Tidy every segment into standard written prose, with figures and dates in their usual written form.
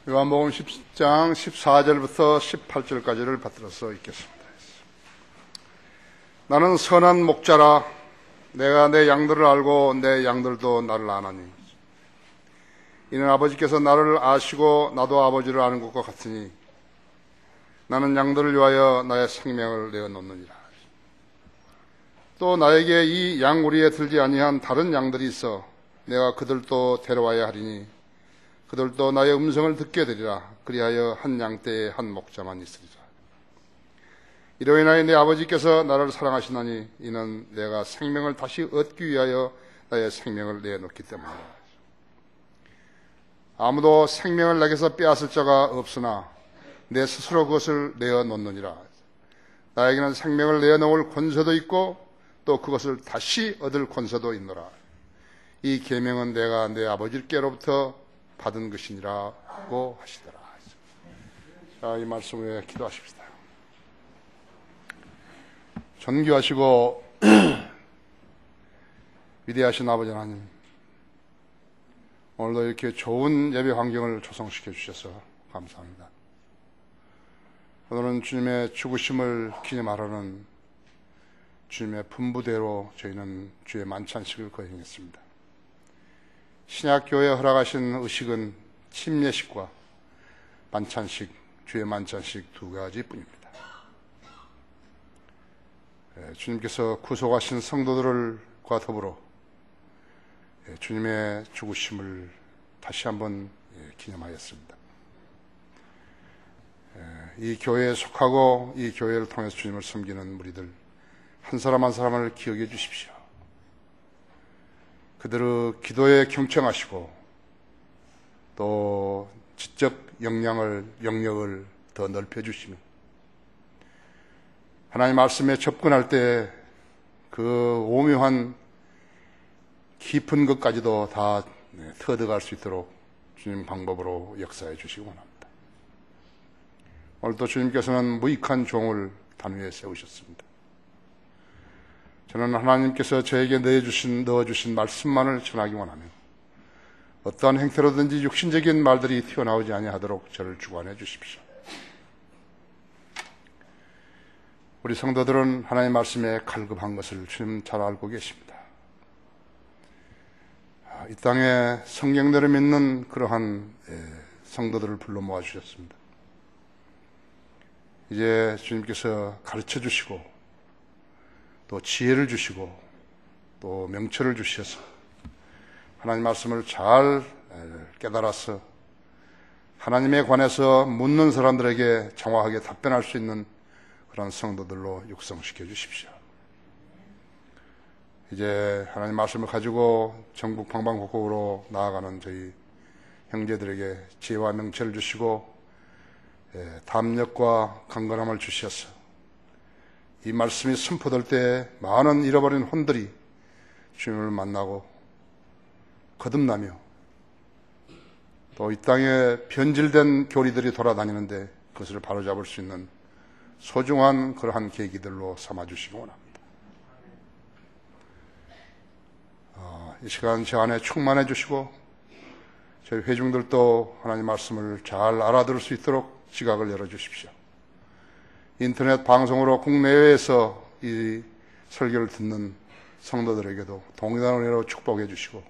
요한복음 10장 14절부터 18절까지를 받들어서 읽겠습니다. 나는 선한 목자라. 내가 내 양들을 알고 내 양들도 나를 아나니. 이는 아버지께서 나를 아시고 나도 아버지를 아는 것과 같으니 나는 양들을 위하여 나의 생명을 내어놓느니라. 또 나에게 이 양우리에 들지 아니한 다른 양들이 있어 내가 그들도 데려와야 하리니 그들도 나의 음성을 듣게 되리라. 그리하여 한 양떼에 한 목자만 있으리라. 이로 인하여 내 아버지께서 나를 사랑하시나니 이는 내가 생명을 다시 얻기 위하여 나의 생명을 내어놓기 때문이라. 아무도 생명을 내게서 빼앗을 자가 없으나 내 스스로 그것을 내어놓느니라. 나에게는 생명을 내어놓을 권세도 있고 또 그것을 다시 얻을 권세도 있노라. 이 계명은 내가 내 아버지께로부터 받은 것이니라고 하시더라. 자, 이 말씀 위에 기도하십시다. 존귀하시고 위대하신 아버지 하나님, 오늘도 이렇게 좋은 예배 환경을 조성시켜 주셔서 감사합니다. 오늘은 주님의 죽으심을 기념하라는 주님의 분부대로 저희는 주의 만찬식을 거행했습니다. 신약교회에 허락하신 의식은 침례식과 만찬식, 주의 만찬식 두 가지뿐입니다. 주님께서 구속하신 성도들과 더불어 주님의 죽으심을 다시 한번 기념하였습니다. 이 교회에 속하고 이 교회를 통해서 주님을 섬기는 무리들 한 사람 한 사람을 기억해 주십시오. 그들의 기도에 경청하시고 또 지적 영역을 더 넓혀주시며 하나님 말씀에 접근할 때 그 오묘한 깊은 것까지도 다 터득할 수 있도록 주님 방법으로 역사해 주시기 원합니다. 오늘도 주님께서는 무익한 종을 단위에 세우셨습니다. 저는 하나님께서 저에게 넣어주신 말씀만을 전하기 원하며 어떠한 행태로든지 육신적인 말들이 튀어나오지 아니하도록 저를 주관해 주십시오. 우리 성도들은 하나님의 말씀에 갈급한 것을 주님 잘 알고 계십니다. 이 땅에 성경대로 믿는 그러한 성도들을 불러 모아주셨습니다. 이제 주님께서 가르쳐 주시고 또 지혜를 주시고 또 명철을 주셔서 하나님 말씀을 잘 깨달아서 하나님에 관해서 묻는 사람들에게 정확하게 답변할 수 있는 그런 성도들로 육성시켜 주십시오. 이제 하나님 말씀을 가지고 전국 방방곡곡으로 나아가는 저희 형제들에게 지혜와 명철을 주시고 담력과 강건함을 주셔서 이 말씀이 선포될 때 많은 잃어버린 혼들이 주님을 만나고 거듭나며 또 이 땅에 변질된 교리들이 돌아다니는데 그것을 바로잡을 수 있는 소중한 그러한 계기들로 삼아주시기 원합니다. 이 시간 제 안에 충만해 주시고 저희 회중들도 하나님 말씀을 잘 알아들을 수 있도록 지각을 열어주십시오. 인터넷 방송으로 국내외에서 이 설교를 듣는 성도들에게도 동일한 은혜로 축복해 주시고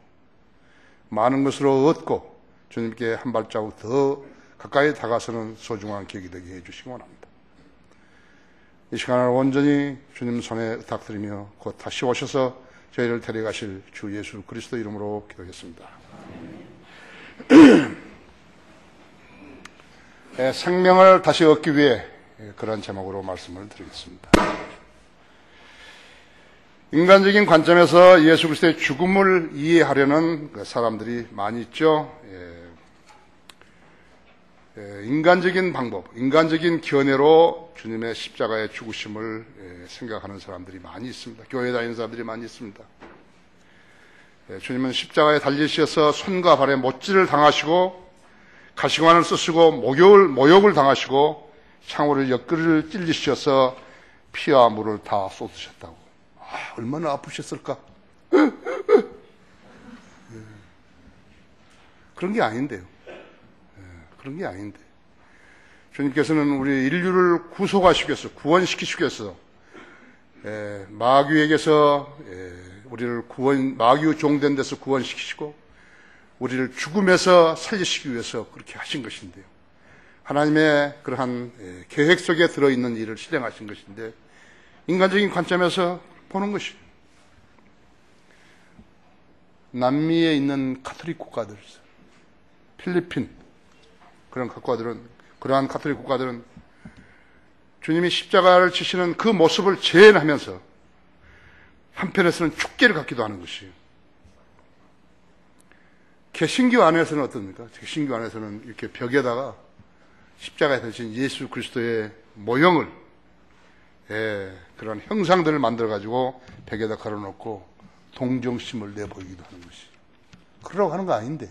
많은 것으로 얻고 주님께 한 발자국 더 가까이 다가서는 소중한 계기 되게 해 주시기 원합니다. 이 시간을 온전히 주님 손에 의탁드리며 곧 다시 오셔서 저희를 데려가실 주 예수 그리스도 이름으로 기도했습니다. 생명을 다시 얻기 위해 그런 제목으로 말씀을 드리겠습니다. 인간적인 관점에서 예수 그리스도의 죽음을 이해하려는 사람들이 많이 있죠. 인간적인 방법, 인간적인 견해로 주님의 십자가의 죽으심을 생각하는 사람들이 많이 있습니다. 교회에 다니는 사람들이 많이 있습니다. 주님은 십자가에 달리셔서 손과 발에 못질을 당하시고 가시관을 쓰시고 모욕을 당하시고 창으로 옆구리를 찔리셔서 피와 물을 다 쏟으셨다고. 얼마나 아프셨을까? 그런 게 아닌데요. 그런 게 아닌데 주님께서는 우리 인류를 구속하시기 위해서, 구원시키시기 위해서 마귀에게서 우리를 마귀의 종된 데서 구원시키시고 우리를 죽음에서 살리시기 위해서 그렇게 하신 것인데요. 하나님의 그러한 계획 속에 들어있는 일을 실행하신 것인데 인간적인 관점에서 보는 것이에요. 남미에 있는 가톨릭 국가들, 필리핀 그러한 가톨릭 국가들은 주님이 십자가를 지시는 그 모습을 재현하면서 한편에서는 축제를 갖기도 하는 것이에요. 개신교 안에서는 어떻습니까? 개신교 안에서는 이렇게 벽에다가 십자가에 달린 예수 그리스도의 모형을 그런 형상들을 만들어가지고 벽에다 걸어놓고 동정심을 내보이기도 하는 것이. 그러라고 하는 거 아닌데.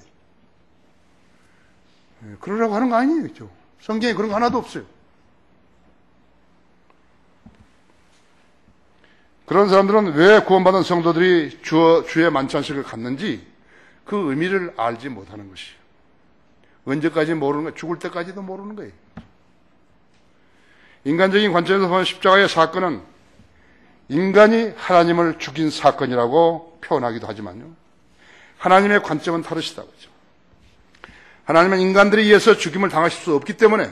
그러라고 하는 거 아니에요. 성경에 그런 거 하나도 없어요. 그런 사람들은 왜 구원받은 성도들이 주의 만찬식을 갖는지 그 의미를 알지 못하는 것이에요. 언제까지 모르는 거예요? 죽을 때까지도 모르는 거예요. 인간적인 관점에서 보면 십자가의 사건은 인간이 하나님을 죽인 사건이라고 표현하기도 하지만요. 하나님의 관점은 다르시다고 하죠. 하나님은 인간들에 의해서 죽임을 당하실 수 없기 때문에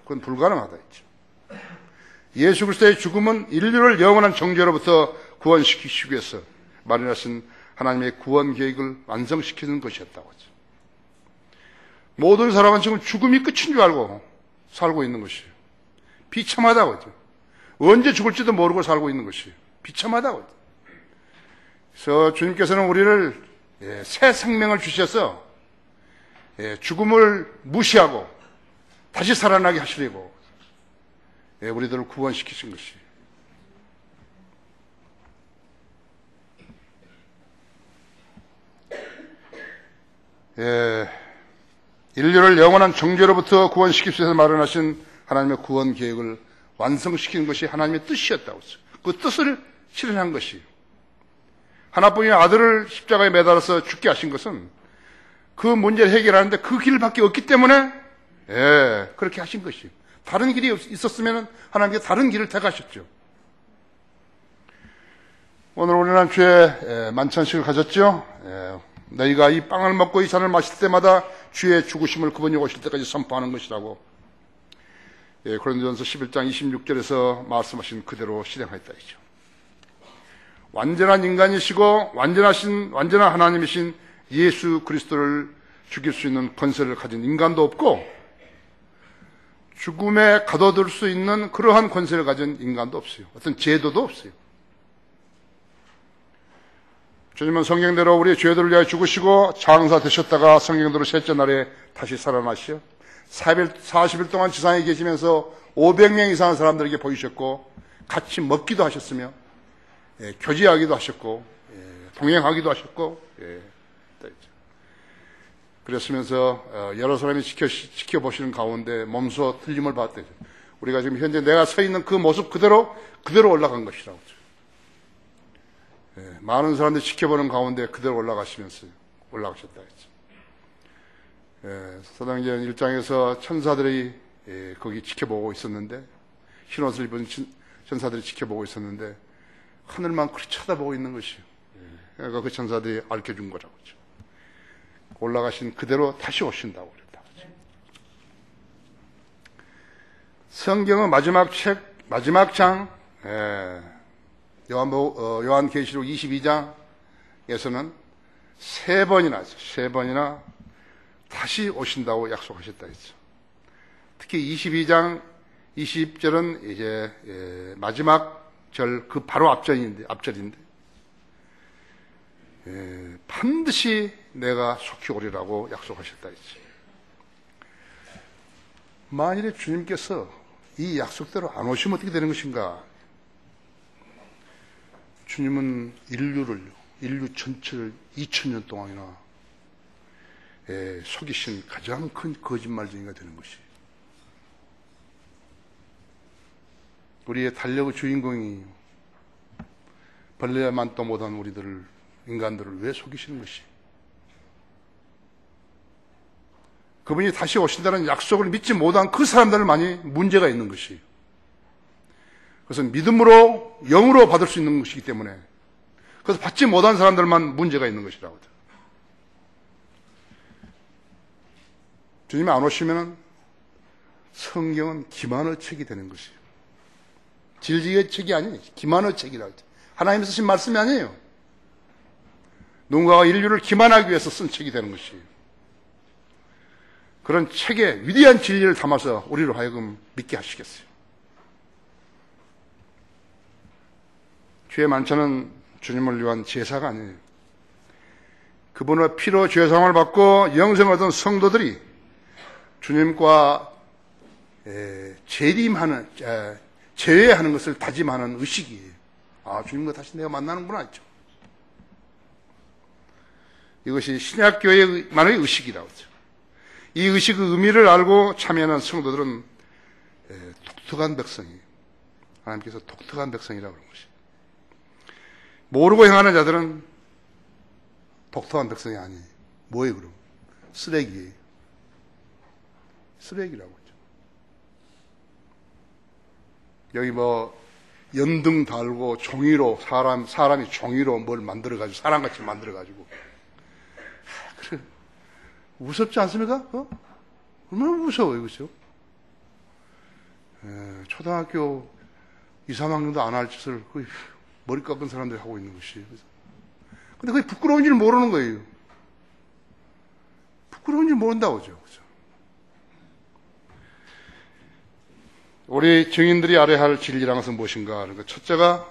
그건 불가능하다 했죠. 예수 그리스도의 죽음은 인류를 영원한 정죄로부터 구원시키시기 위해서 마련하신 하나님의 구원 계획을 완성시키는 것이었다고 하죠. 모든 사람은 지금 죽음이 끝인 줄 알고 살고 있는 것이에요. 비참하다고 하죠. 언제 죽을지도 모르고 살고 있는 것이에요. 비참하다고 하죠. 그래서 주님께서는 우리를 새 생명을 주셔서 죽음을 무시하고 다시 살아나게 하시려고 우리들을 구원시키신 것이에요. 인류를 영원한 정죄로부터 구원시키기 위해서 마련하신 하나님의 구원 계획을 완성시키는 것이 하나님의 뜻이었다고 했어요. 그 뜻을 실현한 것이에요. 하나뿐인 아들을 십자가에 매달아서 죽게 하신 것은 그 문제를 해결하는데 그 길밖에 없기 때문에 그렇게 하신 것이에요. 다른 길이 있었으면 하나님께서 다른 길을 택하셨죠. 오늘 우리는 주의 만찬식을 가졌죠. 너희가 이 빵을 먹고 이 잔을 마실 때마다 주의 죽으심을 그분이 오실 때까지 선포하는 것이라고 고린도전서 11장 26절에서 말씀하신 그대로 실행하였다이죠. 완전한 인간이시고 완전한 하나님이신 예수 그리스도를 죽일 수 있는 권세를 가진 인간도 없고 죽음에 가둬둘 수 있는 그러한 권세를 가진 인간도 없어요. 어떤 제도도 없어요. 주님은 성경대로 우리의 죄들을 위하여 죽으시고 장사되셨다가 성경대로 셋째 날에 다시 살아나시어 40일 동안 지상에 계시면서 500명 이상의 사람들에게 보이셨고 같이 먹기도 하셨으며 교제하기도 하셨고 동행하기도 하셨고 그랬으면서 여러 사람이 지켜보시는 가운데 몸소 틀림을 봤대요. 우리가 지금 현재 내가 서 있는 그 모습 그대로 올라간 것이라고. 많은 사람들이 지켜보는 가운데 그대로 올라가셨다 했죠. 사도행전 1장에서 천사들이 거기 지켜보고 있었는데 흰옷을 입은 천사들이 지켜보고 있었는데 하늘만 그렇게 쳐다보고 있는 것이에요. 그러니까 그 천사들이 알려준 거라고 하죠. 올라가신 그대로 다시 오신다고 그랬다고 하죠. 성경은 마지막 장 요한계시록 22장에서는 세 번이나 다시 오신다고 약속하셨다 했죠. 특히 22장 20절은 이제 마지막 절 그 바로 앞절인데 반드시 내가 속히 오리라고 약속하셨다 했죠. 만일에 주님께서 이 약속대로 안 오시면 어떻게 되는 것인가? 주님은 인류 전체를 2000년 동안이나 속이신 가장 큰 거짓말쟁이가 되는 것이. 우리의 달력의 주인공이 벌레만도 못한 인간들을 왜 속이시는 것이? 그분이 다시 오신다는 약속을 믿지 못한 그 사람들만이 문제가 있는 것이에요. 그래서 믿음으로 영으로 받을 수 있는 것이기 때문에 그래서 받지 못한 사람들만 문제가 있는 것이라고. 주님이 안 오시면 성경은 기만의 책이 되는 것이에요. 질지의 책이 아니에요. 기만의 책이라고. 하나님이 쓰신 말씀이 아니에요. 누군가가 인류를 기만하기 위해서 쓴 책이 되는 것이에요. 그런 책에 위대한 진리를 담아서 우리로 하여금 믿게 하시겠어요. 죄의 만찬은 주님을 위한 제사가 아니에요. 그분의 피로 죄사함을 받고 영생을 얻은 성도들이 주님과 재림하는, 재회하는 것을 다짐하는 의식이에요. 아, 주님과 다시 내가 만나는구나 했죠. 이것이 신약교회만의 의식이라고 하죠. 이 의식의 의미를 알고 참여하는 성도들은 독특한 백성이에요. 하나님께서 독특한 백성이라고 그런 것이에요. 모르고 행하는 자들은 독특한 백성이 아니에요. 뭐예요, 그럼? 쓰레기예요. 쓰레기라고 하죠. 여기 연등 달고 종이로, 사람이 종이로 뭘 만들어가지고, 사람같이 만들어가지고. 그래. 무섭지 않습니까? 얼마나 무서워요, 그죠? 초등학교 2, 3학년도 안 할 짓을 거의 머리 깎은 사람들이 하고 있는 것이에요. 근데 그게 부끄러운 줄 모르는 거예요. 부끄러운 줄 모른다고 하죠. 그죠? 우리 증인들이 알아야 할 진리라는 것은 무엇인가 하는 것. 첫째가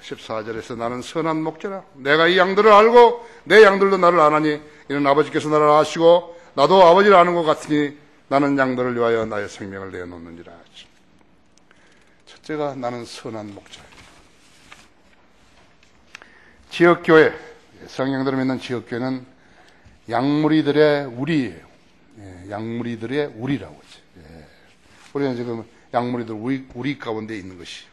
14절에서 나는 선한 목자라. 내가 이 양들을 알고 내 양들도 나를 아나니 이는 아버지께서 나를 아시고 나도 아버지를 아는 것 같으니 나는 양들을 위하여 나의 생명을 내어놓는지라. 첫째가 나는 선한 목자라. 지역교회, 성령들을 믿는 지역교회는 양무리들의 우리예요. 양무리들의 우리라고 하죠. 우리는 지금 양무리들 우리 가운데 있는 것이에요.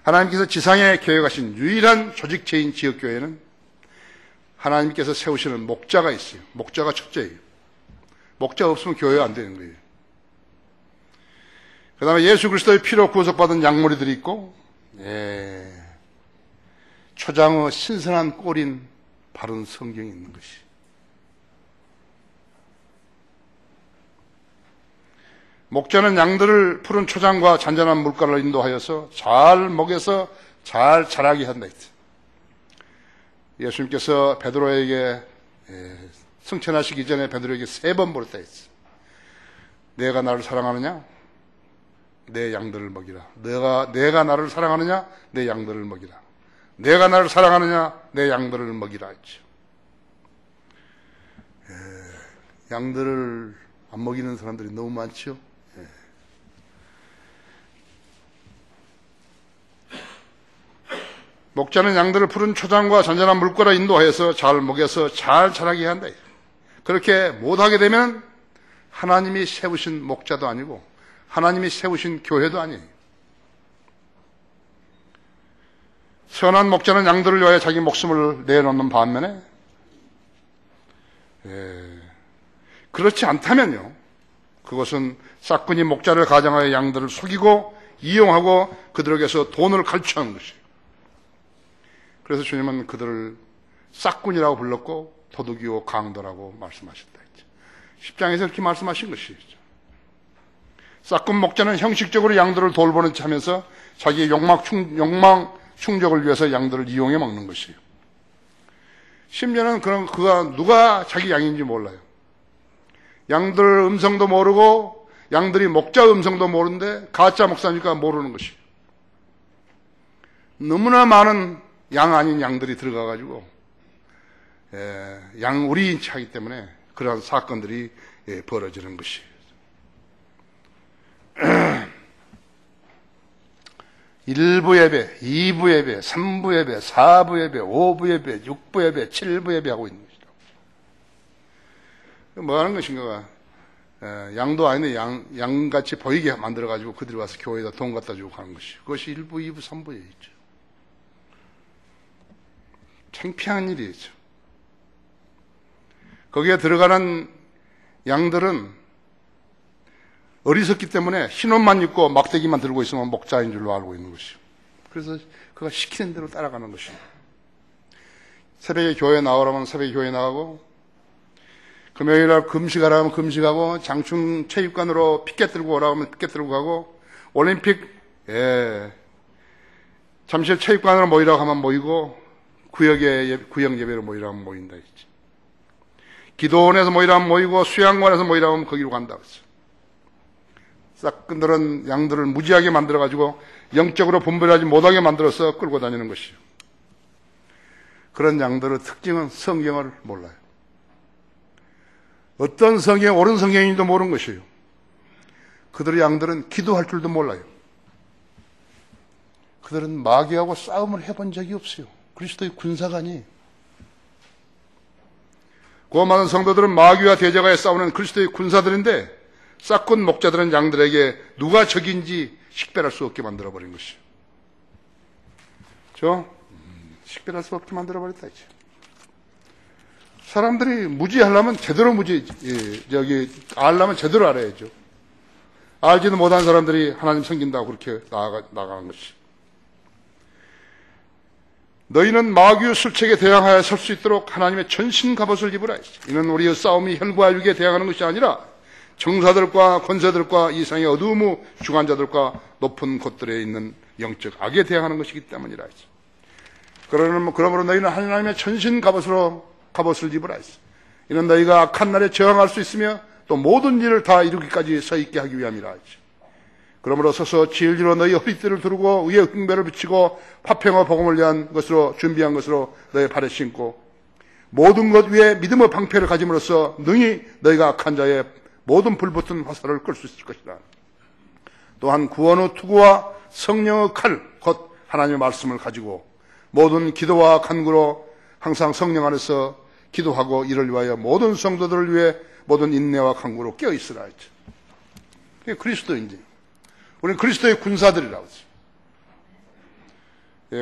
하나님께서 지상에 계획하신 유일한 조직체인 지역교회는 하나님께서 세우시는 목자가 있어요. 목자가 첫째예요. 목자 없으면 교회가 안 되는 거예요. 그 다음에 예수 그리스도의 피로 구속받은 양무리들이 있고, 초장의 신선한 꼴인 바른 성경이 있는 것이. 목자는 양들을 푸른 초장과 잔잔한 물가를 인도하여서 잘 먹여서 잘 자라게 한다 했죠. 예수님께서 베드로에게 승천하시기 전에 베드로에게 3번 물었다 했어. 내가 나를 사랑하느냐? 내 양들을 먹이라. 내가 나를 사랑하느냐? 내 양들을 먹이라. 내가 나를 사랑하느냐? 내 양들을 먹이라 했죠. 양들을 안 먹이는 사람들이 너무 많죠. 목자는 양들을 푸른 초장과 잔잔한 물가로 인도하여서 잘 먹여서 잘 자라게 한다. 그렇게 못하게 되면 하나님이 세우신 목자도 아니고 하나님이 세우신 교회도 아니에요. 선한 목자는 양들을 위하여 자기 목숨을 내놓는 반면에 그렇지 않다면요, 그것은 싹군이 목자를 가장하여 양들을 속이고 이용하고 그들에게서 돈을 갈취하는 것이에요. 그래서 주님은 그들을 싹군이라고 불렀고 도둑이요 강도라고 말씀하셨다 했죠. 10장에서 이렇게 말씀하신 것이죠. 싹군 목자는 형식적으로 양들을 돌보는 체 하면서 자기의 욕망 충족을 위해서 양들을 이용해 먹는 것이에요. 심지어는 그가 누가 자기 양인지 몰라요. 양들 음성도 모르고 양들이 목자 음성도 모르는데 가짜 목사니까 모르는 것이에요. 너무나 많은 양 아닌 양들이 들어가가지고 양 우리인 체 하기 때문에 그러한 사건들이 벌어지는 것이에요. 1부 예배, 2부 예배, 3부 예배, 4부 예배, 5부 예배, 6부 예배, 7부 예배 하고 있는 것이다. 뭐 하는 것인가? 양도 아닌데 양같이 보이게 만들어가지고 그들이 와서 교회에다 돈 갖다 주고 가는 것이. 그것이 1부, 2부, 3부에 있죠. 창피한 일이죠. 거기에 들어가는 양들은 어리석기 때문에 흰 옷만 입고 막대기만 들고 있으면 목자인 줄로 알고 있는 것이요. 그래서 그가 시키는 대로 따라가는 것이요. 새벽에 교회 나오라면 새벽에 교회 나가고, 금요일날 금식하라면 금식하고, 장충 체육관으로 피켓 들고 오라고 하면 피켓 들고 가고, 올림픽, 잠실 체육관으로 모이라고 하면 모이고, 구역 예배로 모이라고 하면 모인다 했지. 기도원에서 모이라고 하면 모이고, 수양관에서 모이라고 하면 거기로 간다 했어. 싹끈들은 양들을 무지하게 만들어가지고 영적으로 분별하지 못하게 만들어서 끌고 다니는 것이요. 그런 양들의 특징은 성경을 몰라요. 어떤 성경이 옳은 성경인지도 모르는 것이에요. 그들의 양들은 기도할 줄도 몰라요. 그들은 마귀하고 싸움을 해본 적이 없어요. 그리스도의 군사가 아니에요. 구원 받은 성도들은 마귀와 대적하여 싸우는 그리스도의 군사들인데, 싹군 목자들은 양들에게 누가 적인지 식별할 수 없게 만들어버린 것이죠. 식별할 수 없게 만들어버렸다, 이제. 사람들이 무지하려면 제대로 알려면 제대로 알아야죠. 알지도 못한 사람들이 하나님 섬긴다고 그렇게 나가는 것이. 너희는 마귀의 술책에 대항하여 설 수 있도록 하나님의 전신 갑옷을 입으라. 이는 우리의 싸움이 혈과 육에 대항하는 것이 아니라 정사들과 권세들과 이 세상의 어두움의 주관자들과 높은 곳들에 있는 영적 악에 대항하는 것이기 때문이라. 그러므로 너희는 하나님의 전신 갑옷을 입으라. 이는 너희가 악한 날에 저항할 수 있으며 또 모든 일을 다 이루기까지 서 있게 하기 위함이라. 그러므로 서서 진리로 너희 허리띠를 두르고 의의 흥배를 붙이고 화평과 복음을 위한 것으로 준비한 것으로 너희 발에 신고 모든 것 위에 믿음의 방패를 가짐으로써 능히 너희가 악한 자의 모든 불붙은 화살을 끌 수 있을 것이라. 또한 구원의 투구와 성령의 칼, 곧 하나님의 말씀을 가지고 모든 기도와 간구로 항상 성령 안에서 기도하고 이를 위하여 모든 성도들을 위해 모든 인내와 간구로 깨어있으라 했죠. 그게 그리스도인지. 우리는 그리스도의 군사들이라고 했어요.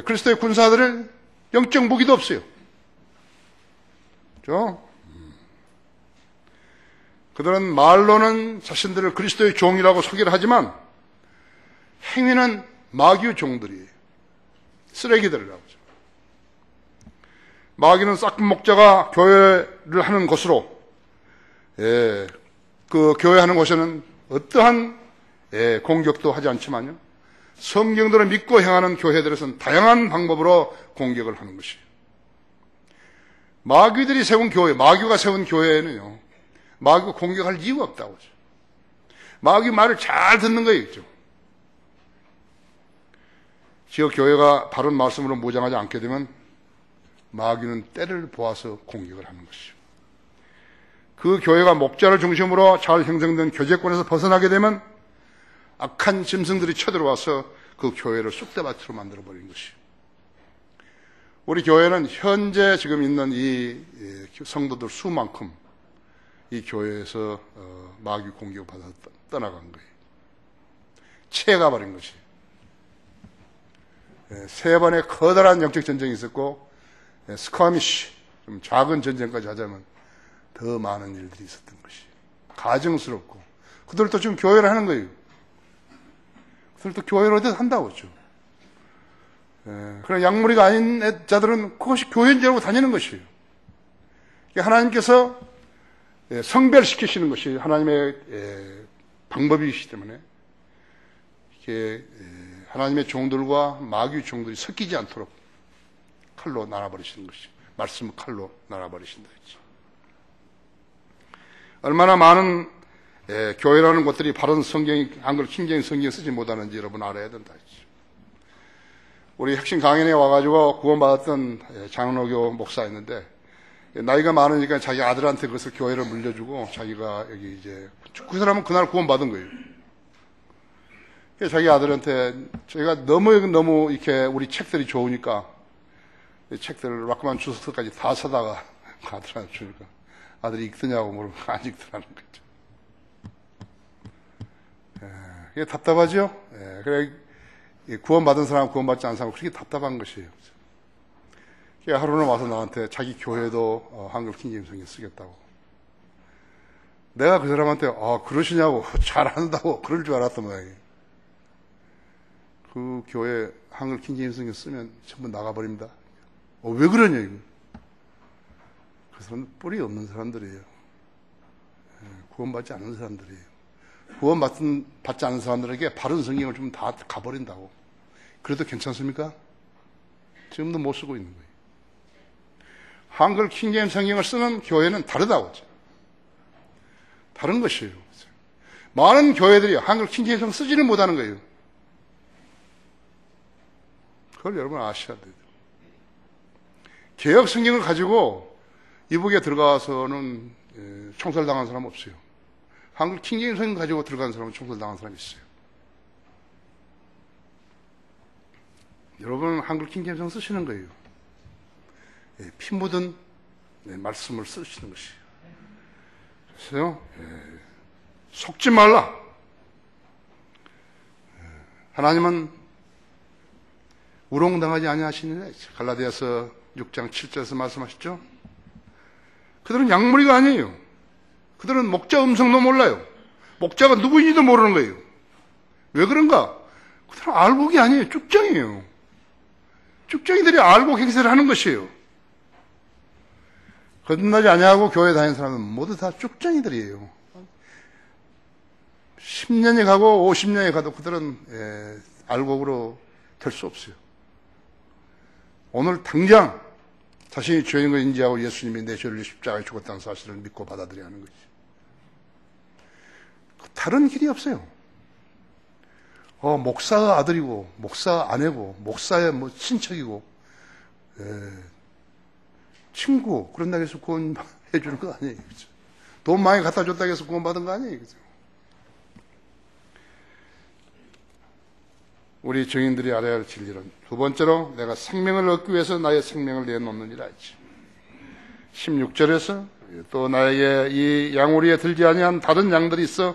그리스도의 군사들은 영적 무기도 없어요. 그렇죠? 그들은 말로는 자신들을 그리스도의 종이라고 소개를 하지만 행위는 마귀의 종들이에요. 쓰레기들이라고 하죠. 마귀는 싹군 목자가 교회를 하는 곳으로, 그 교회하는 곳에는 어떠한 공격도 하지 않지만요, 성경들을 믿고 행하는 교회들에서는 다양한 방법으로 공격을 하는 것이에요. 마귀들이 세운 교회, 마귀가 세운 교회에는요, 마귀가 공격할 이유가 없다고 하죠. 마귀 말을 잘 듣는 거예요. 지역 교회가 바른 말씀으로 무장하지 않게 되면 마귀는 때를 보아서 공격을 하는 것이죠. 그 교회가 목자를 중심으로 잘 형성된 교제권에서 벗어나게 되면 악한 짐승들이 쳐들어와서 그 교회를 쑥대밭으로 만들어버린 것이죠. 우리 교회는 현재 지금 있는 이 성도들 수만큼 이 교회에서 마귀 공격을 받아서 떠나간 거예요. 채가버린 것이에요. 세 번의 커다란 영적 전쟁이 있었고, 스커미쉬, 좀 작은 전쟁까지 하자면 더 많은 일들이 있었던 것이에요. 가증스럽고. 그들도 지금 교회를 하는 거예요. 그들도 교회를 어디서 한다고 했죠. 그런 약물이가 아닌 자들은 그것이 교회인 줄 알고 다니는 것이에요. 하나님께서 성별시키시는 것이 하나님의 방법이시기 때문에 이게 하나님의 종들과 마귀의 종들이 섞이지 않도록 칼로 날아버리시는 것이, 말씀 칼로 날아버리신다 했지. 얼마나 많은 교회라는 곳들이 바른 성경이, 한글 킹제임 성경을 쓰지 못하는지 여러분 알아야 된다 했지. 우리 핵심 강연에 와가지고 구원받았던 장로교 목사였는데, 나이가 많으니까 자기 아들한테 그것을 교회를 물려주고 자기가 여기 이제, 그 사람은 그날 구원받은 거예요. 자기 아들한테, 저희가 너무 이렇게 우리 책들이 좋으니까 책들을 락크만 주소서까지 다 사다가 아들한테 주니까 아들이 읽더냐고 물으면 안 읽더라는 거죠. 이게 답답하죠? 그래, 구원받은 사람, 구원받지 않은 사람, 그렇게 답답한 것이에요. 하루는 와서 나한테 자기 교회도 한글 킹제임 성경 쓰겠다고. 내가 그 사람한테 그러시냐고 잘한다고 그럴 줄 알았던 모양이에요. 그 교회 한글 킹제임스 성경 쓰면 전부 나가버립니다. 왜 그러냐 이거. 그 사람은 뿌리 없는 사람들이에요. 구원받지 않는 사람들이에요. 구원받지 않는 사람들에게 바른 성경을 좀 다 가버린다고. 그래도 괜찮습니까? 지금도 못 쓰고 있는 거예요. 한글 킹제임스 성경을 쓰는 교회는 다르다고 하죠. 다른 것이에요. 많은 교회들이 한글 킹제임스 성경 쓰지를 못하는 거예요. 그걸 여러분 아셔야 돼요. 개혁 성경을 가지고 이북에 들어가서는 총살당한 사람 없어요. 한글 킹제임스 성경 가지고 들어간 사람은 총살당한 사람이 있어요. 여러분 한글 킹제임스 성경 쓰시는 거예요. 피 묻은 말씀을 쓰시는 것이에요. 그래서요, 속지 말라. 하나님은 우롱당하지 아니하시느냐. 갈라디아서 6장 7절에서 말씀하셨죠. 그들은 양무리가 아니에요. 그들은 목자 음성도 몰라요. 목자가 누구인지도 모르는 거예요. 왜 그런가? 그들은 알곡이 아니에요. 쭉정이에요. 쭉정이들이 알곡 행세를 하는 것이에요. 거듭나지 아니하고 교회 다니는 사람은 모두 다 쭉정이들이에요. 10년이 가고 50년이 가도 그들은 알곡으로 될 수 없어요. 오늘 당장 자신이 죄인 걸 인지하고 예수님이 내 죄를 위해 십자가에 죽었다는 사실을 믿고 받아들여야 하는 거죠. 다른 길이 없어요. 목사가 아들이고 목사 아내고 목사의 친척이고 친구 그런다고 해서 구원해 주는 거 아니에요. 그렇죠? 돈 많이 갖다 줬다고 해서 구원받은 거 아니에요. 그렇죠? 우리 증인들이 알아야 할 진리는 두 번째로 내가 생명을 얻기 위해서 나의 생명을 내놓느니라 했지. 16절에서 또 나에게 이 양우리에 들지 아니한 다른 양들이 있어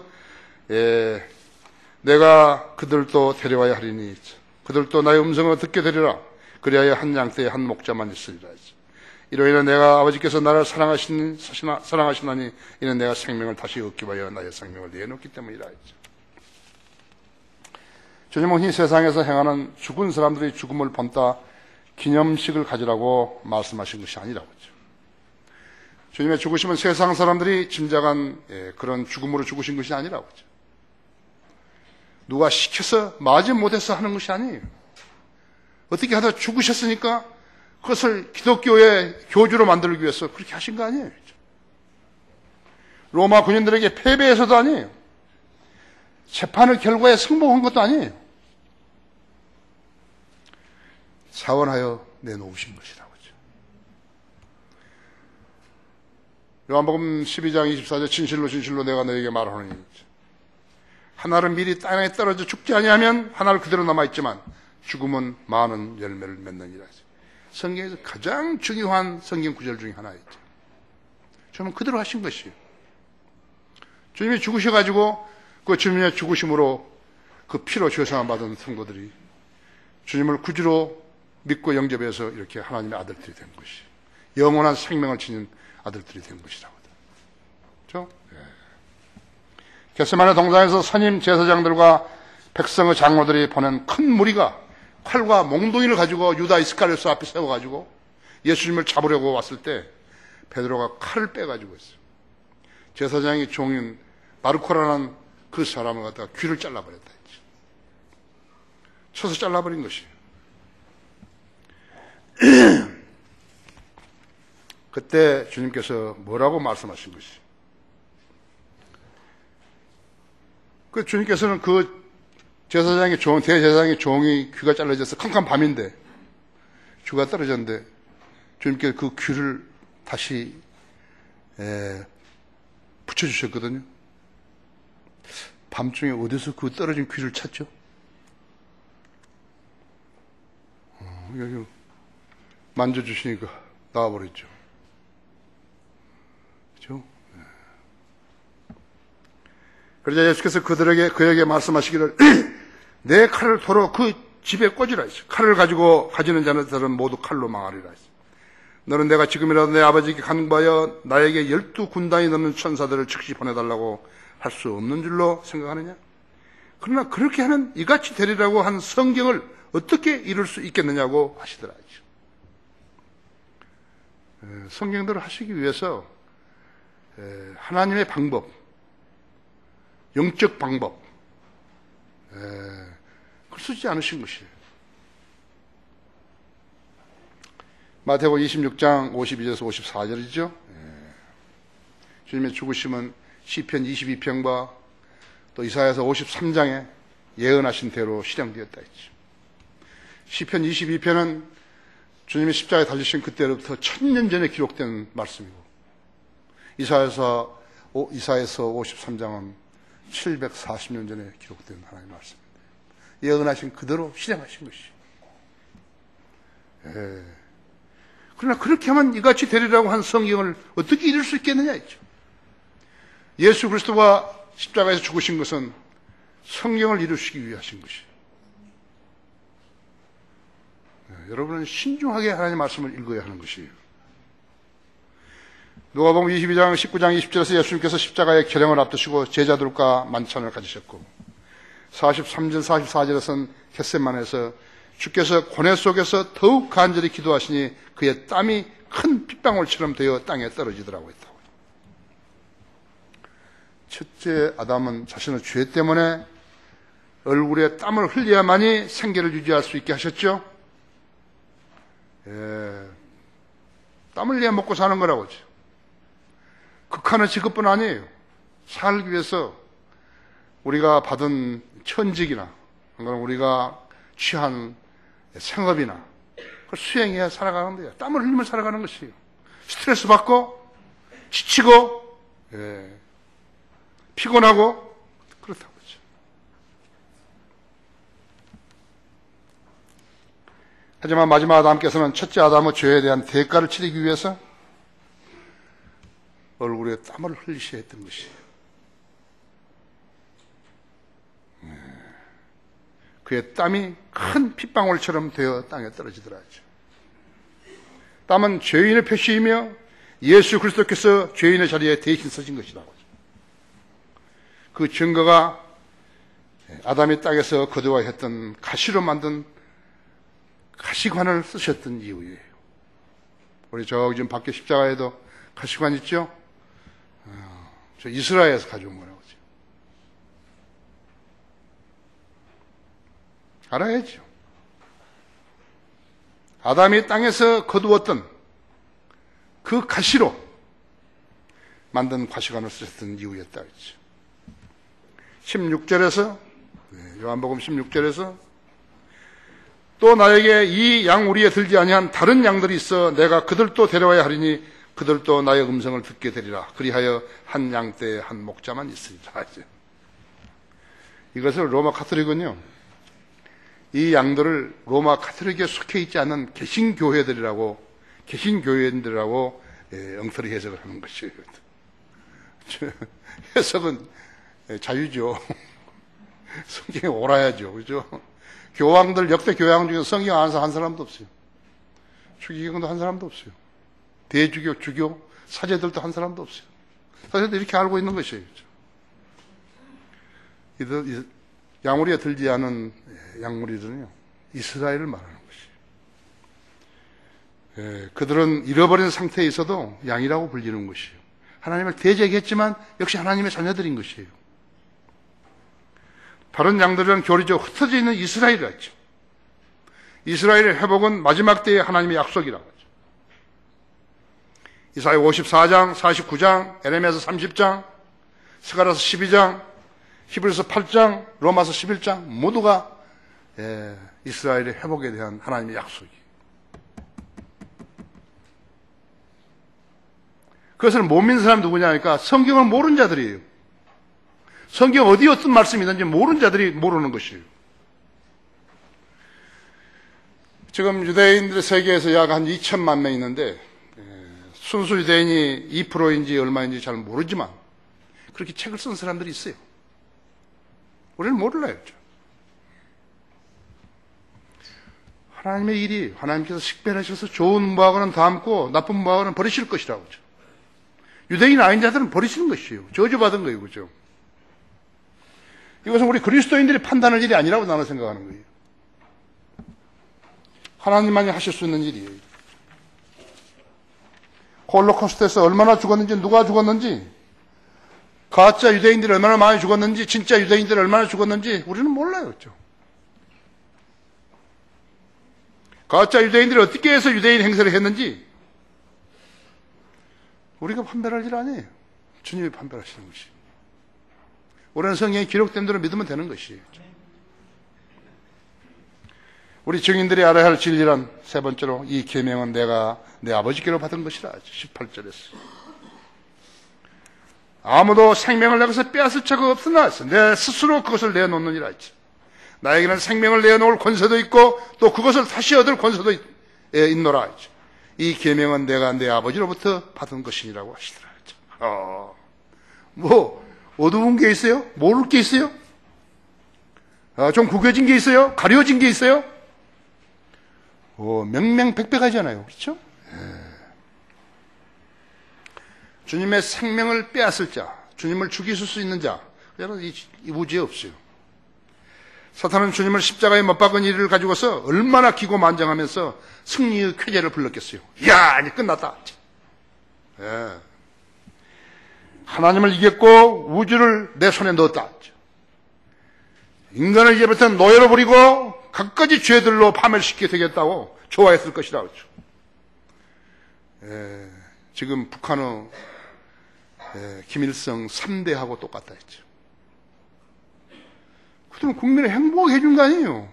내가 그들도 데려와야 하리니 그들도 나의 음성을 듣게 되리라. 그리하여 한 양떼에 한 목자만 있으리라 했지. 이로 인해 내가 아버지께서 나를 사랑하시나니 이는 내가 생명을 다시 얻기 위하여 나의 생명을 내놓기 때문이라 했지. 주님은 이 세상에서 행하는 죽은 사람들이 죽음을 본다 기념식을 가지라고 말씀하신 것이 아니라고 했죠. 주님의 죽으심은 세상 사람들이 짐작한 그런 죽음으로 죽으신 것이 아니라고 했죠. 누가 시켜서 마지 못해서 하는 것이 아니에요. 어떻게 하다 죽으셨으니까 그것을 기독교의 교주로 만들기 위해서 그렇게 하신 거 아니에요. 로마 군인들에게 패배해서도 아니에요. 재판의 결과에 승복한 것도 아니에요. 자원하여 내놓으신 것이라고 하죠. 요한복음 12장 24절 진실로 내가 너에게 말하노니 하나를 미리 땅에 떨어져 죽지 아니하면 하나를 그대로 남아있지만 죽음은 많은 열매를 맺느니라. 성경에서 가장 중요한 성경 구절 중에 하나였죠. 저는 그대로 하신 것이에요. 주님이 죽으셔가지고 그 주님의 죽으심으로 그 피로 죄사함 받은 성도들이 주님을 구주로 믿고 영접해서 이렇게 하나님의 아들들이 된 것이 영원한 생명을 지닌 아들들이 된 것이라고. 그렇죠? 겟세마네 동산에서 선임 제사장들과 백성의 장로들이 보낸 큰 무리가 칼과 몽둥이를 가지고 유다 이스카리오스 앞에 세워가지고 예수님을 잡으려고 왔을 때 베드로가 칼을 빼가지고 있어요. 제사장의 종인 마르코라는 그 사람을 갖다가 귀를 잘라버렸다 했지. 쳐서 잘라버린 것이에요. 그때 주님께서 뭐라고 말씀하신 것이? 그 주님께서는 그 제사장의 종, 대제사장의 종이 귀가 잘라져서 캄캄 밤인데 귀가 떨어졌는데 주님께서 그 귀를 다시 붙여주셨거든요. 밤중에 어디서 그 떨어진 귀를 찾죠? 여기 만져주시니까 나와버렸죠. 그렇죠? 그러자 예수께서 그에게 말씀하시기를 내 칼을 도로 그 집에 꽂으라 했어요. 칼을 가지고 가지는 자들은 모두 칼로 망하리라 했어요. 너는 내가 지금이라도 내 아버지께 간구하여 나에게 12군단이 넘는 천사들을 즉시 보내달라고 할 수 없는 줄로 생각하느냐? 그러나 그렇게 하면 이같이 되리라고 한 성경을 어떻게 이룰 수 있겠느냐고 하시더라. 성경대로 하시기 위해서 하나님의 방법, 영적 방법, 그걸 쓰지 않으신 것이에요. 마태복음 26장 52절에서 54절이죠. 주님의 죽으심은 시편 22편과 또 이사야서 53장에 예언하신 대로 실행되었다 했죠. 시편 22편은 주님이 십자가에 달리신 그때로부터 1000년 전에 기록된 말씀이고, 이사야서 53장은 740년 전에 기록된 하나님의 말씀입니다. 예언하신 그대로 실행하신 것이죠. 그러나 그렇게 하면 이같이 되리라고 한 성경을 어떻게 이룰 수 있겠느냐 했죠. 예수 그리스도가 십자가에서 죽으신 것은 성경을 이루시기 위하신 것이에요. 여러분은 신중하게 하나님의 말씀을 읽어야 하는 것이에요. 누가복음 22장 19장 20절에서 예수님께서 십자가의 결형을 앞두시고 제자들과 만찬을 가지셨고, 43절 44절에서는 겟세마네에서 주께서 고뇌 속에서 더욱 간절히 기도하시니 그의 땀이 큰 핏방울처럼 되어 땅에 떨어지더라고 했다고. 첫째 아담은 자신의 죄 때문에 얼굴에 땀을 흘려야만이 생계를 유지할 수 있게 하셨죠. 땀을 흘려야 먹고 사는 거라고죠. 극한의 직업뿐 아니에요. 살기 위해서 우리가 받은 천직이나 우리가 취한 생업이나 그걸 수행해야 살아가는 거예요. 땀을 흘리며 살아가는 것이에요. 스트레스 받고 지치고 피곤하고 그렇다고 하죠. 하지만 마지막 아담께서는 첫째 아담의 죄에 대한 대가를 치르기 위해서 얼굴에 땀을 흘리셔야 했던 것이에요. 그의 땀이 큰 핏방울처럼 되어 땅에 떨어지더라 하죠. 땀은 죄인의 표시이며 예수 그리스도께서 죄인의 자리에 대신 서신 것이라고 하죠. 그 증거가 아담이 땅에서 거두어 했던 가시로 만든 가시관을 쓰셨던 이유예요. 우리 저기 지금 밖에 십자가에도 가시관 있죠? 저 이스라엘에서 가져온 거라고 하죠. 알아야죠. 아담이 땅에서 거두었던 그 가시로 만든 가시관을 쓰셨던 이유였다 했죠. 16절에서 요한복음 16절에서 또 나에게 이 양우리에 들지 아니한 다른 양들이 있어 내가 그들도 데려와야 하리니 그들도 나의 음성을 듣게 되리라. 그리하여 한 양떼에 한 목자만 있으리라. 이것을 로마 카톨릭은요, 이 양들을 로마 카톨릭에 속해 있지 않은 개신교회들이라고, 개신교회인들이라고 엉터리 해석을 하는 것이에요. 해석은 자유죠. 성경에 옳아야죠. 그죠? 교황들, 역대 교황 중에 성경 아는 사람 한 사람도 없어요. 추기경도 한 사람도 없어요. 대주교, 주교, 사제들도 한 사람도 없어요. 사제들 이렇게 알고 있는 것이에요. 양우리에 들지 않은 양무리들은요, 이스라엘을 말하는 것이에요. 그들은 잃어버린 상태에 있어도 양이라고 불리는 것이에요. 하나님을 대적했지만 역시 하나님의 자녀들인 것이에요. 다른 양들은 교리적으로 흩어져 있는 이스라엘이라 했죠. 이스라엘의 회복은 마지막 때의 하나님의 약속이라고 하죠. 이사야 54장, 49장, 에레미야서 30장, 스가랴서 12장, 히브리서 8장, 로마서 11장 모두가 이스라엘의 회복에 대한 하나님의 약속이에요. 그것을 못 믿는 사람이 누구냐 하니까 성경을 모르는 자들이에요. 성경 어디 어떤 말씀이 있는지 모르는 자들이 모르는 것이에요. 지금 유대인들 세계에서 약 한 2천만 명 있는데 순수 유대인이 2%인지 얼마인지 잘 모르지만 그렇게 책을 쓴 사람들이 있어요. 우리는 몰라요. 하나님의 일이 하나님께서 식별하셔서 좋은 무화과는 담고 나쁜 무화과는 버리실 것이라고. 그죠? 유대인 아닌 자들은 버리시는 것이에요. 저주받은 거예요. 그죠? 이것은 우리 그리스도인들이 판단할 일이 아니라고 나는 생각하는 거예요. 하나님만이 하실 수 있는 일이에요. 홀로코스트에서 얼마나 죽었는지, 누가 죽었는지, 가짜 유대인들이 얼마나 많이 죽었는지, 진짜 유대인들이 얼마나 죽었는지 우리는 몰라요. 그죠? 가짜 유대인들이 어떻게 해서 유대인 행세를 했는지 우리가 판별할 일 아니에요. 주님이 판별하시는 것이. 우리는 성경에 기록된 대로 믿으면 되는 것이에요. 우리 증인들이 알아야 할 진리란 세 번째로 이 계명은 내가 내 아버지께로 받은 것이라. 18절에서. 아무도 생명을 내게서 빼앗을 자가 없으나 내 스스로 그것을 내어놓느니라 했지. 나에게는 생명을 내어놓을 권세도 있고 또 그것을 다시 얻을 권세도 있노라 했지. 이 계명은 내가 내 아버지로부터 받은 것이니라고 하시더라. 뭐 어두운 게 있어요? 모를 게 있어요? 좀 구겨진 게 있어요? 가려진 게 있어요? 명명백백하잖아요. 그렇죠? 주님의 생명을 빼앗을 자, 주님을 죽이실 수 있는 자, 그냥 이 우주에 없어요. 사탄은 주님을 십자가에 못 박은 일을 가지고서 얼마나 기고만장하면서 승리의 쾌재를 불렀겠어요. 이야, 이제 끝났다. 하나님을 이겼고 우주를 내 손에 넣었다. 인간을 이제부터 노예로 부리고 갖가지 죄들로 파멸시키게 되겠다고 좋아했을 것이다. 그렇죠? 지금 북한의 김일성 3대하고 똑같다 했죠. 그들은 국민을 행복하게 해준 거 아니에요.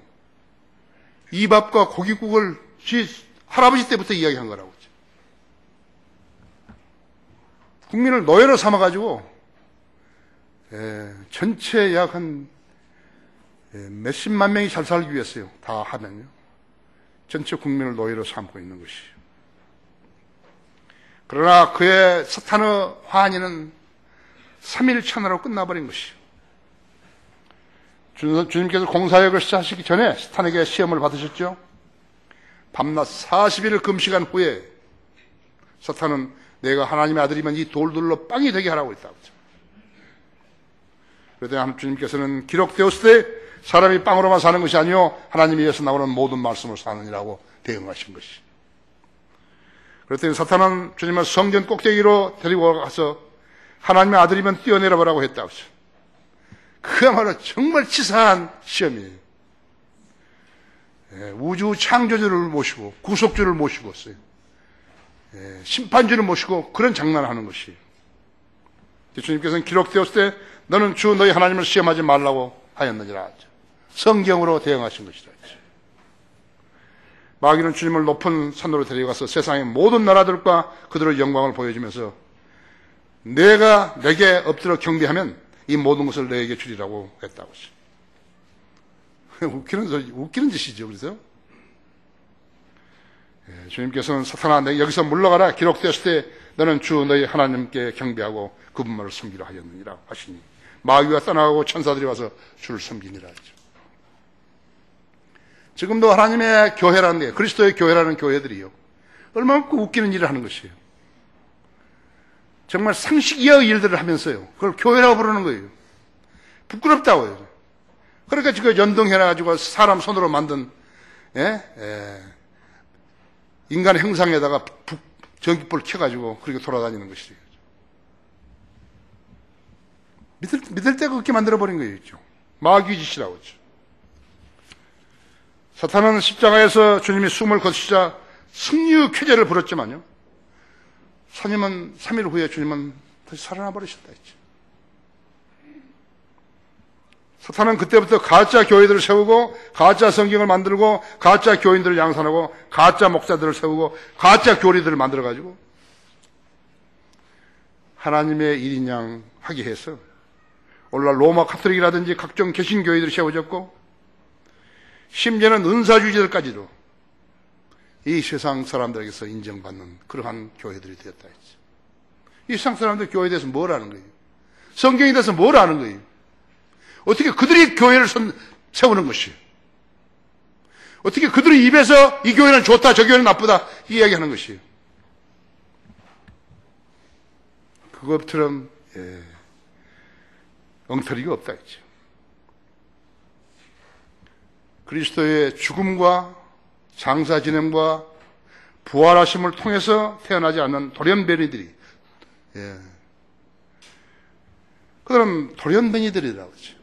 이 밥과 고깃국을 할아버지 때부터 이야기한 거라고. 국민을 노예로 삼아가지고 전체 약 한 몇십만 명이 잘 살기 위해서요. 다 하면요. 전체 국민을 노예로 삼고 있는 것이에요. 그러나 그의 사탄의 환희는 3일 천하로 끝나버린 것이에요. 주님께서 공사역을 시작하시기 전에 사탄에게 시험을 받으셨죠. 밤낮 40일을 금식한 후에 사탄은 내가 하나님의 아들이면 이 돌들로 빵이 되게 하라고 했다고 했죠. 그러더니 주님께서는 기록되었을 때 사람이 빵으로만 사는 것이 아니요 하나님이 위해서 나오는 모든 말씀을 사느니라고 대응하신 것이. 그랬더니 사탄은 주님을 성전 꼭대기로 데리고 가서 하나님의 아들이면 뛰어내려 보라고 했다고 했죠. 그야말로 정말 치사한 시험이에요. 우주 창조주를 모시고 구속주를 모시고 있어요. 심판주를 모시고 그런 장난을 하는 것이에요. 주님께서는 기록되었을 때 너는 주 너희 하나님을 시험하지 말라고 하였느니라. 성경으로 대응하신 것이라. 마귀는 주님을 높은 산으로 데려가서 세상의 모든 나라들과 그들의 영광을 보여주면서 내가 내게 엎드려 경배하면 이 모든 것을 너에게 주리라고 했다고 했어요. 웃기는 짓이죠. 그래서 주님께서는 사탄아 내가 여기서 물러가라. 기록되었을 때 너는 주 너희 하나님께 경배하고 그분만을 섬기라 하였느니라 하시니 마귀가 떠나가고 천사들이 와서 주를 섬기니라 하죠. 지금도 하나님의 교회라는 게 그리스도의 교회라는 교회들이요 얼마나 웃기는 일을 하는 것이에요. 정말 상식 이하의 일들을 하면서요 그걸 교회라고 부르는 거예요. 부끄럽다고요. 그러니까 지금 연동해가지고 사람 손으로 만든 인간 형상에다가 전기불을 켜가지고 그렇게 돌아다니는 것이에요. 믿을 데가 없게 만들어버린 거예요. 마귀 짓이라고 하죠. 사탄은 십자가에서 주님이 숨을 거두시자 승리의 쾌재를 부렸지만요. 3일 후에 주님은 다시 살아나 버리셨다 했죠. 사탄은 그때부터 가짜 교회들을 세우고 가짜 성경을 만들고 가짜 교인들을 양산하고 가짜 목사들을 세우고 가짜 교리들을 만들어가지고 하나님의 일인 양 하게 해서 오늘날 로마 카톨릭이라든지 각종 개신교회들이 세워졌고 심지어는 은사주의자들까지도 이 세상 사람들에게서 인정받는 그러한 교회들이 되었다 했죠. 이 세상 사람들 교회에 대해서 뭘 아는 거예요? 성경에 대해서 뭘 아는 거예요? 어떻게 그들이 교회를 세우는 것이에요? 어떻게 그들의 입에서 이 교회는 좋다, 저 교회는 나쁘다 이 이야기하는 것이에요. 그것처럼 엉터리가 없다 했죠. 그리스도의 죽음과 장사 진행과 부활하심을 통해서 태어나지 않는 돌연변이들이, 그들은 돌연변이들이라고 하죠.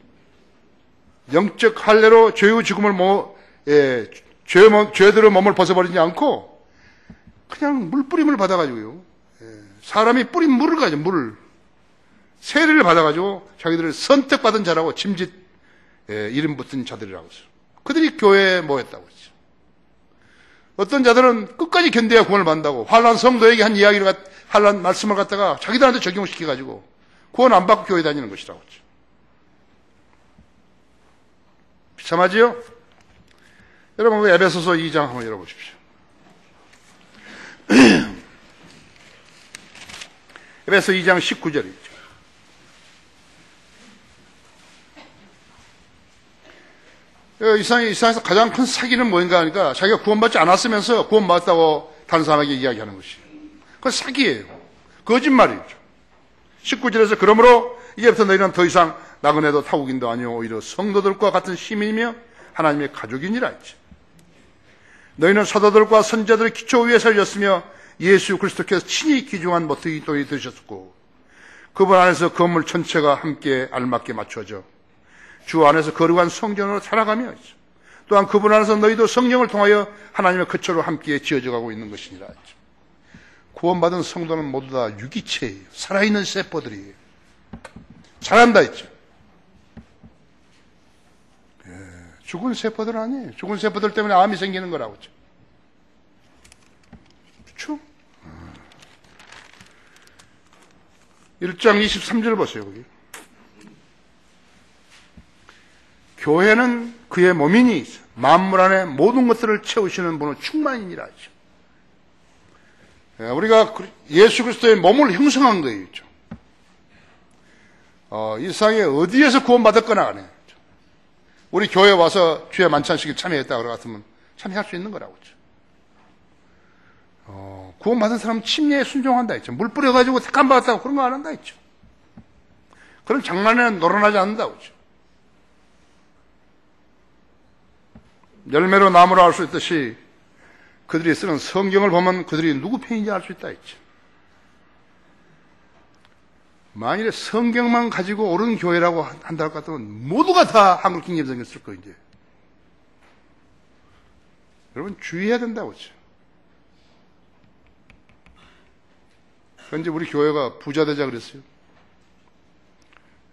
영적 할례로 죄의 죽음을 죄들의 몸을 벗어버리지 않고 그냥 물뿌림을 받아가지고요. 사람이 뿌린 물을 가지고 물을 세례를 받아가지고 자기들을 선택받은 자라고 짐짓 이름 붙은 자들이라고 했어요. 그들이 교회에 모였다고 했죠. 어떤 자들은 끝까지 견뎌야 구원을 받는다고 환난 성도에게 한 이야기를 환난 말씀을 갖다가 자기들한테 적용시켜가지고 구원 안 받고 교회 다니는 것이라고 했죠. 비참하지요? 여러분 그 에베소서 2장 한번 열어보십시오. 에베소 2장 19절이죠. 이 세상에서 가장 큰 사기는 뭐인가 하니까 자기가 구원받지 않았으면서 구원받았다고 다른 사람에게 이야기하는 것이에요. 그건 사기예요. 거짓말이죠. 19절에서 그러므로 이제부터 너희는 더 이상 나그네도 타국인도 아니요 오히려 성도들과 같은 시민이며 하나님의 가족이니라 했지. 너희는 사도들과 선지자들의 기초 위에 살렸으며 예수 그리스도께서 친히 기중한 모퉁이 돌이 되셨고 그분 안에서 건물 전체가 함께 알맞게 맞춰져 주 안에서 거룩한 성전으로 살아가며 또한 그분 안에서 너희도 성령을 통하여 하나님의 거처로 함께 지어져 가고 있는 것이니라 했죠. 구원받은 성도는 모두 다 유기체예요. 살아있는 세포들이에요. 잘한다 했죠. 죽은 세포들 아니에요. 죽은 세포들 때문에 암이 생기는 거라고 했죠. 그렇죠? 1장 23절 보세요. 거기. 교회는 그의 몸이니 만물 안에 모든 것들을 채우시는 분은 충만이니라 하죠. 우리가 예수 그리스도의 몸을 형성한 거예요. 이 세상에 어디에서 구원받았거나 간에 우리 교회에 와서 주의 만찬식에 참여했다 그러 같으면 참여할 수 있는 거라고 했죠. 구원받은 사람은 침례에 순종한다 했죠. 물 뿌려가지고 택함 받았다고 그런 거 안 한다 했죠. 그런 장난에는 놀아나지 않는다고 했죠. 열매로 나무를 알 수 있듯이 그들이 쓰는 성경을 보면 그들이 누구 편인지 알 수 있다 했죠. 만일에 성경만 가지고 옳은 교회라고 한다 할 것 같으면 모두가 다 한국 킹잼성을 쓸 거예요. 이제. 여러분 주의해야 된다고 했죠. 현재 우리 교회가 부자 되자 그랬어요.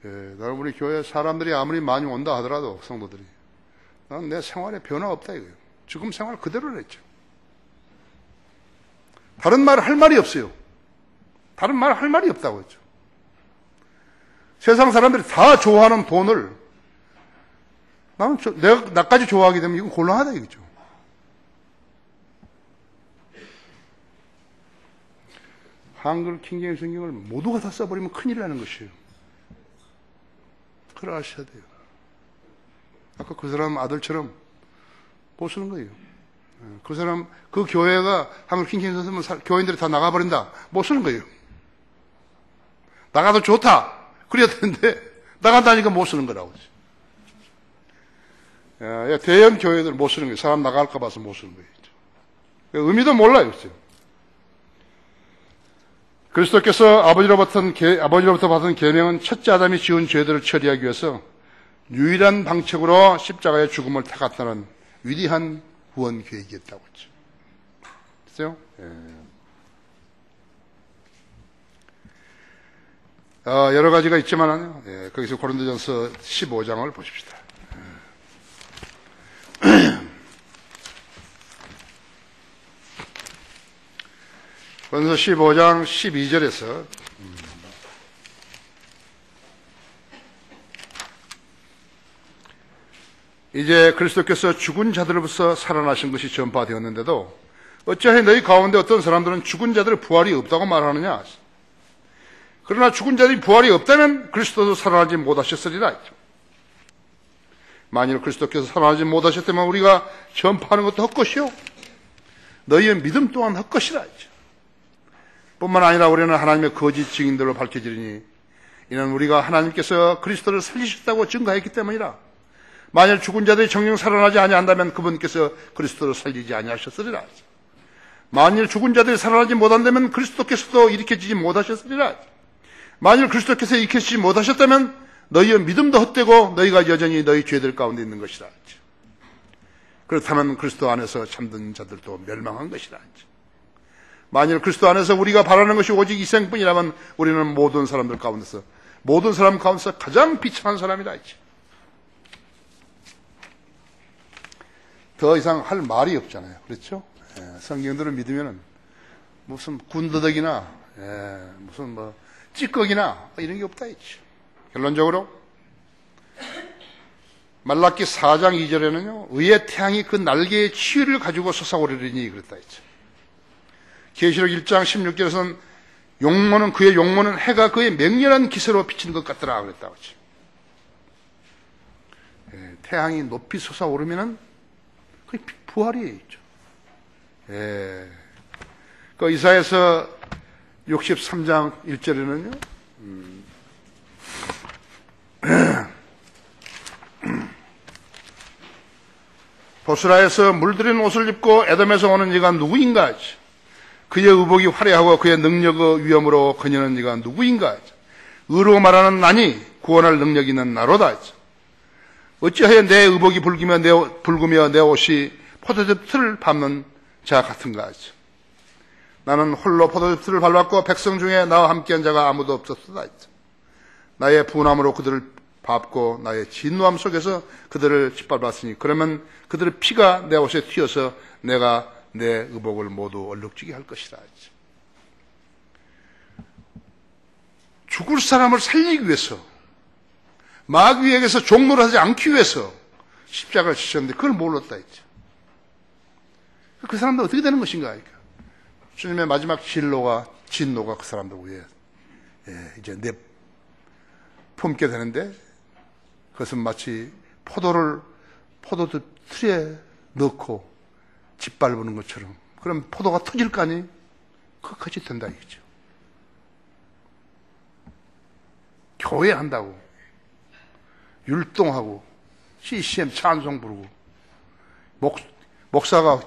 나는 우리 교회 사람들이 아무리 많이 온다 하더라도 성도들이 나는 내 생활에 변화 없다 이거예요. 지금 생활 그대로 했죠. 다른 말 할 말이 없어요. 다른 말 할 말이 없다고 했죠. 세상 사람들이 다 좋아하는 돈을 나까지 좋아하게 되면 이건 곤란하다 이거죠. 한글 킹제임 성경을 모두가 다 써버리면 큰일이라는 것이에요. 그걸 아셔야 돼요. 아까 그 사람 아들처럼 못 쓰는 거예요. 그 사람, 그 교회가 한글 킹제임 성경 쓰면 교인들이 다 나가버린다. 못 쓰는 거예요. 나가도 좋다. 그래야 되는데 나간다니까 못 쓰는 거라고. 대형 교회들 못 쓰는 거예요. 사람 나갈까 봐서 못 쓰는 거예요. 의미도 몰라요. 그리스도께서 아버지로부터 받은 계명은 첫째 아담이 지은 죄들을 처리하기 위해서 유일한 방책으로 십자가의 죽음을 택했다는 위대한 구원 계획이었다고 했죠. 그렇죠? 여러 가지가 있지만 거기서 고린도전서 15장을 보십시다. 고린도서 15장 12절에서 이제 그리스도께서 죽은 자들로부터 살아나신 것이 전파되었는데도 어찌하여 너희 가운데 어떤 사람들은 죽은 자들의 부활이 없다고 말하느냐. 그러나 죽은 자들이 부활이 없다면 그리스도도 살아나지 못하셨으리라. 만일 그리스도께서 살아나지 못하셨다면 우리가 전파하는 것도 헛것이요 너희의 믿음 또한 헛것이라. 뿐만 아니라 우리는 하나님의 거짓 증인들로 밝혀지리니 이는 우리가 하나님께서 그리스도를 살리셨다고 증거했기 때문이라. 만일 죽은 자들이 정령 살아나지 아니한다면 그분께서 그리스도를 살리지 아니하셨으리라. 만일 죽은 자들이 살아나지 못한다면 그리스도께서도 일으켜지지 못하셨으리라. 만일 그리스도께서 일으켜지지 못하셨다면 너희의 믿음도 헛되고 너희가 여전히 너희 죄들 가운데 있는 것이라. 그렇다면 그리스도 안에서 참된 자들도 멸망한 것이라. 만일 그리스도 안에서 우리가 바라는 것이 오직 이 생뿐이라면 우리는 모든 사람 가운데서 가장 비참한 사람이라. 더 이상 할 말이 없잖아요. 그렇죠? 성경들을 믿으면 무슨 군더더기나 무슨 뭐 찌꺼기나 이런 게 없다 했죠. 결론적으로 말라기 4장 2절에는요 의의 태양이 그 날개의 치유를 가지고 솟아오르리니 그랬다 했죠. 계시록 1장 16절에서는 그의 용모는 해가 그의 맹렬한 기세로 비치는 것 같더라 그랬다고 했죠. 태양이 높이 솟아오르면은 그게 부활이에요. 그 이사야서 63장 1절에는요 보스라에서 물들인 옷을 입고 에돔에서 오는 이가 누구인가? 그의 의복이 화려하고 그의 능력의 위엄으로 그녀는 이가 누구인가? 의로 말하는 나니 구원할 능력 있는 나로다. 어찌하여 내 의복이 붉으며 내 옷이 포도즙 틀을 밟는 자 같은가? 나는 홀로 포도즙 틀을 밟았고 백성 중에 나와 함께한 자가 아무도 없었다. 나의 분함으로 그들을 밟고 나의 진노함 속에서 그들을 짓밟았으니 그러면 그들의 피가 내 옷에 튀어서 내가 내 의복을 모두 얼룩지게 할 것이라. 죽을 사람을 살리기 위해서 마귀에게서 종노를 하지 않기 위해서 십자가를 지셨는데 그걸 몰랐다 했죠. 그 사람들 어떻게 되는 것인가? 주님의 마지막 진노가 그 사람들 위에 이제 품게 되는데 그것은 마치 포도즙 틀에 넣고 짓밟는 것처럼 그럼 포도가 터질 거 아니? 그것까지 된다 이거죠. 교회 한다고 율동하고 CCM 찬송 부르고 목사가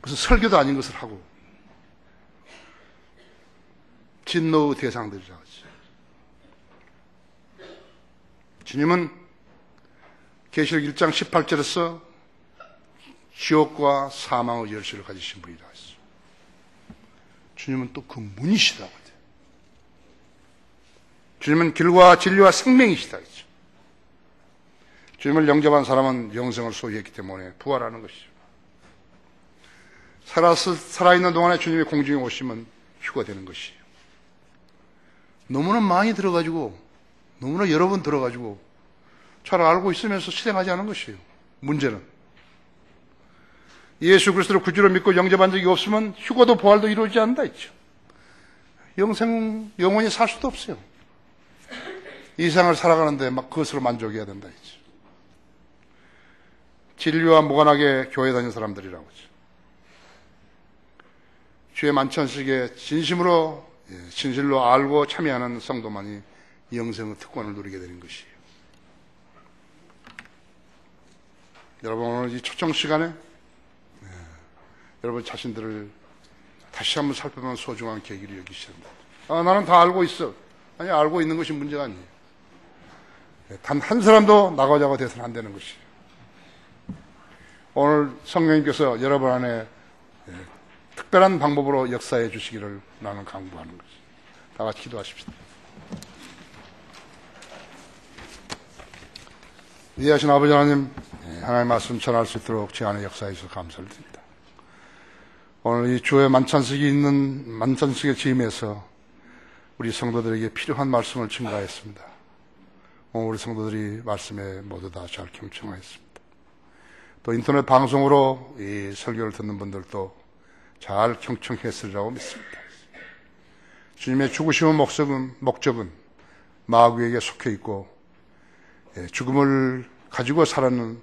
무슨 설교도 아닌 것을 하고 진노의 대상들이라고 하죠. 주님은 계시록 1장 18절에서 지옥과 사망의 열쇠를 가지신 분이라 했어요. 주님은 또 그 문이시다. 주님은 길과 진리와 생명이시다. 주님을 영접한 사람은 영생을 소유했기 때문에 부활하는 것이죠. 살아있는 동안에 주님의 공중에 오시면 휴가 되는 것이에요. 너무나 많이 들어가지고 너무나 여러 번 들어가지고 잘 알고 있으면서 실행하지 않은 것이에요. 문제는 예수 그리스도를 구주로 믿고 영접한 적이 없으면 휴가도 부활도 이루어지지 않는다 했죠. 영원히 살 수도 없어요. 이 세상을 살아가는데 막 그것으로 만족해야 된다 했죠. 진리와 무관하게 교회 다니는 사람들이라고 하죠. 주의 만찬식에 진실로 알고 참여하는 성도만이 영생의 특권을 누리게 되는 것이에요. 여러분 오늘 이 초청 시간에 여러분 자신들을 다시 한번 살펴보는 소중한 계기를 여기셔야 됩니다. 나는 다 알고 있어. 아니 알고 있는 것이 문제가 아니에요. 단 한 사람도 나가자고 돼서는 안 되는 것이에요. 오늘 성령님께서 여러분 안에 특별한 방법으로 역사해 주시기를 나는 강구하는 것이에요. 다 같이 기도하십시다. 위대하신 아버지 하나님, 하나님의 말씀 전할 수 있도록 제 안에 역사해 주셔서 감사를 드립니다. 오늘 이 주의 만찬식의 지임에서 우리 성도들에게 필요한 말씀을 증가했습니다. 오늘 우리 성도들이 말씀에 모두 다 잘 경청하였습니다. 또 인터넷 방송으로 이 설교를 듣는 분들도 잘 경청했으리라고 믿습니다. 주님의 죽으심의 목적은 마귀에게 속해 있고 죽음을 가지고 살아는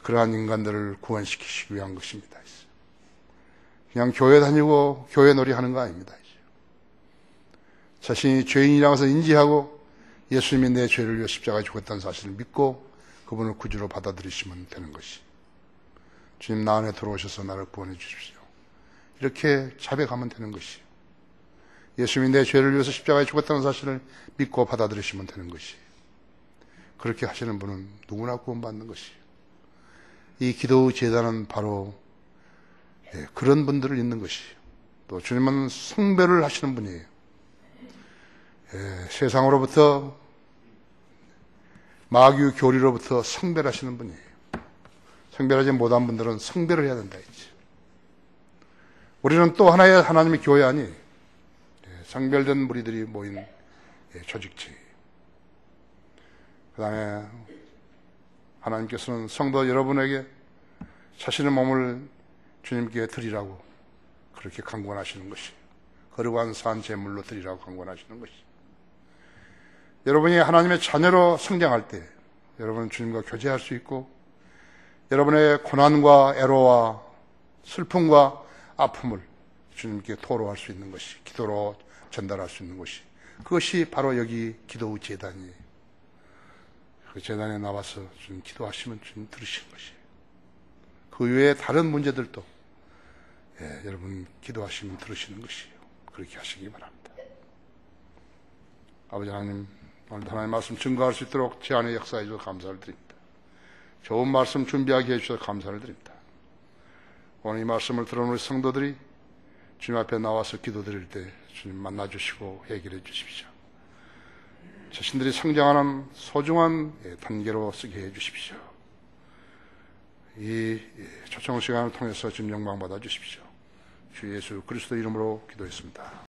그러한 인간들을 구원시키시기 위한 것입니다. 그냥 교회 다니고 교회 놀이 하는 거 아닙니다. 자신이 죄인이라는 것을 인지하고 예수님이 내 죄를 위해 십자가에 죽었다는 사실을 믿고 그분을 구주로 받아들이시면 되는 것이, 주님 나 안에 들어오셔서 나를 구원해 주십시오, 이렇게 자백하면 되는 것이, 예수님이 내 죄를 위해서 십자가에 죽었다는 사실을 믿고 받아들이시면 되는 것이, 그렇게 하시는 분은 누구나 구원받는 것이, 이 기도 제단은 바로 그런 분들을 잇는 것이에요. 또 주님은 성별을 하시는 분이에요. 세상으로부터, 마귀 교리로부터 성별하시는 분이에요. 성별하지 못한 분들은 성별을 해야 된다 했지. 우리는 또 하나의 하나님의 교회 아니, 성별된 무리들이 모인 조직체. 그 다음에 하나님께서는 성도 여러분에게 자신의 몸을 주님께 드리라고 그렇게 강권하시는 것이, 거룩한 산 제물로 드리라고 강권하시는 것이, 여러분이 하나님의 자녀로 성장할 때 여러분은 주님과 교제할 수 있고, 여러분의 고난과 애로와 슬픔과 아픔을 주님께 토로할 수 있는 것이, 기도로 전달할 수 있는 것이, 그것이 바로 여기 기도 제단이에요. 그 제단에 나와서 주님 기도하시면 주님 들으시는 것이에요. 그 외에 다른 문제들도 여러분 기도하시면 들으시는 것이에요. 그렇게 하시기 바랍니다. 아버지 하나님, 오늘도 하나님의 말씀 증거할 수 있도록 제 안에 역사해 주셔서 감사를 드립니다. 좋은 말씀 준비하게 해주셔서 감사를 드립니다. 오늘 이 말씀을 들은 우리 성도들이 주님 앞에 나와서 기도드릴 때 주님 만나주시고 해결해 주십시오. 자신들이 성장하는 소중한 단계로 쓰게 해 주십시오. 이 초청 시간을 통해서 주님 영광 받아 주십시오. 주 예수 그리스도 이름으로 기도했습니다.